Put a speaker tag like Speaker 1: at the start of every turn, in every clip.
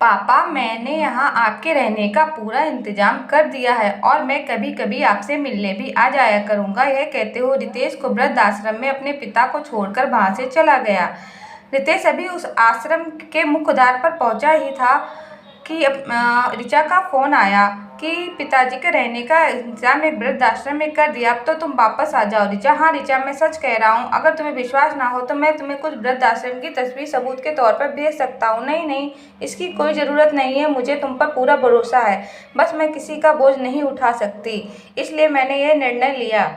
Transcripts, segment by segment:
Speaker 1: पापा, मैंने यहाँ आपके रहने का पूरा इंतजाम कर दिया है और मैं कभी कभी आपसे मिलने भी आ जाया करूँगा। यह कहते हुए रितेश को वृद्ध आश्रम में अपने पिता को छोड़कर वहाँ से चला गया। रितेश अभी उस आश्रम के मुख्य द्वार पर पहुँचा ही था कि ऋचा का फ़ोन आया कि पिताजी के रहने का इंतजाम एक वृद्ध आश्रम में कर दिया, अब तो तुम वापस आ जाओ। ऋचा, हाँ ऋचा, मैं सच कह रहा हूँ। अगर तुम्हें विश्वास ना हो तो मैं तुम्हें कुछ वृद्ध आश्रम की तस्वीर सबूत के तौर पर भेज सकता हूँ। नहीं नहीं, इसकी कोई ज़रूरत नहीं है, मुझे तुम पर पूरा भरोसा है। बस मैं किसी का बोझ नहीं उठा सकती, इसलिए मैंने यह निर्णय लिया।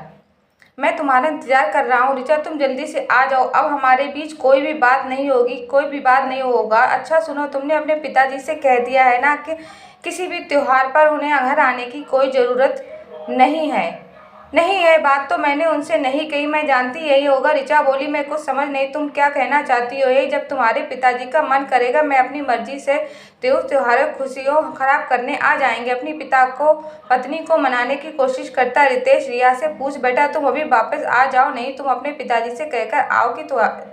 Speaker 1: मैं तुम्हारा इंतजार कर रहा हूँ ऋचा, तुम जल्दी से आ जाओ। अब हमारे बीच कोई भी बात नहीं होगी, कोई भी बात नहीं होगा। अच्छा सुनो, तुमने अपने पिताजी से कह दिया है ना कि किसी भी त्योहार पर उन्हें घर आने की कोई ज़रूरत नहीं है? नहीं, यह बात तो मैंने उनसे नहीं कही, मैं जानती यही होगा। ऋचा बोली, मैं कुछ समझ नहीं तुम क्या कहना चाहती हो। यही जब तुम्हारे पिताजी का मन करेगा मैं अपनी मर्जी से त्योहारों खुशियों खराब करने आ जाएंगे। अपनी पिता को पत्नी को मनाने की कोशिश करता रितेश रिया से पूछ, बेटा तुम अभी वापस आ जाओ, नहीं तुम अपने पिताजी से कहकर आओ कि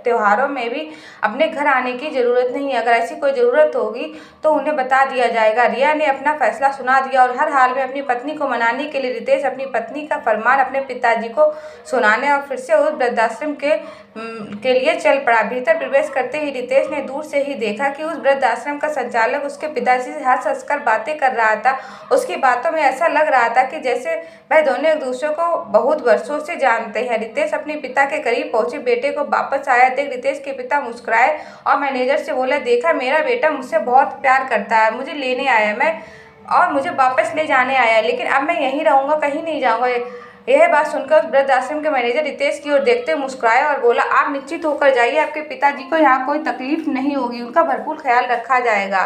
Speaker 1: त्योहारों में भी अपने घर आने की ज़रूरत नहीं है। अगर ऐसी कोई ज़रूरत होगी तो उन्हें बता दिया जाएगा। रिया ने अपना फैसला सुना दिया और हर हाल में अपनी पत्नी को मनाने के लिए रितेश अपनी पत्नी का फरमान अपने पिताजी को सुनाने और फिर से उस वृद्धाश्रम के लिए चल पड़ा। भीतर प्रवेश करते ही रितेश ने दूर से ही देखा कि उस वृद्धाश्रम का संचालक उसके पिताजी से हंस हंस कर बातें कर रहा था। उसकी बातों में ऐसा लग रहा था कि जैसे वह दोनों एक दूसरे को बहुत वर्षों से जानते हैं। रितेश अपने पिता के करीब पहुंचे। बेटे को वापस आया देख रितेश के पिता मुस्कुराए और मैनेजर से बोले, देखा मेरा बेटा मुझसे बहुत प्यार करता है, मुझे लेने आया मैं और मुझे वापस ले जाने आया, लेकिन अब मैं यहीं रहूँगा, कहीं नहीं जाऊँगा। यह बात सुनकर वृद्ध आश्रम के मैनेजर रितेश की ओर देखते मुस्कुराया और बोला, आप निश्चित होकर जाइए, आपके पिताजी को यहाँ कोई तकलीफ नहीं होगी, उनका भरपूर ख्याल रखा जाएगा।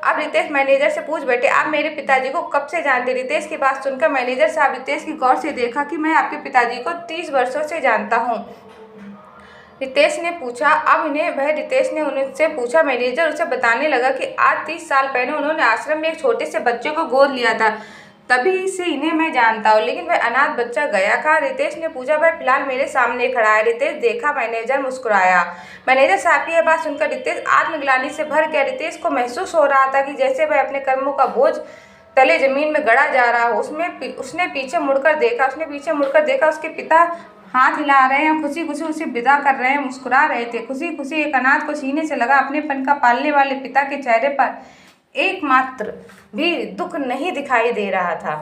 Speaker 1: अब रितेश मैनेजर से पूछ बैठे, आप मेरे पिताजी को कब से जानते? रितेश की बात सुनकर मैनेजर साहब रितेश की गौर से देखा कि मैं आपके पिताजी को 30 वर्षों से जानता हूँ। रितेश ने पूछा, अब इन्हें वह रितेश ने उनसे पूछा। मैनेजर उसे बताने लगा कि आज 30 साल पहले उन्होंने आश्रम में एक छोटे से बच्चे को गोद लिया था, तभी से इन्हें मैं जानता हूँ। लेकिन वह अनाथ बच्चा गया कहाँ? रितेश ने पूछा। वह फिलहाल मेरे सामने खड़ा है। रितेश देखा, मैनेजर मुस्कुराया। मैनेजर साहब की यह बात सुनकर रितेश आत्मग्लानि से भर गया। रितेश को महसूस हो रहा था कि जैसे वह अपने कर्मों का बोझ तले जमीन में गड़ा जा रहा हो। उसने पीछे मुड़कर देखा, उसके पिता हाथ हिला रहे हैं, खुशी खुशी उसे विदा कर रहे हैं, मुस्कुरा रहे थे। खुशी खुशी एक अनाथ को सीने से लगा अपनेपन का पालने वाले पिता के चेहरे पर एकमात्र भी दुख नहीं दिखाई दे रहा था।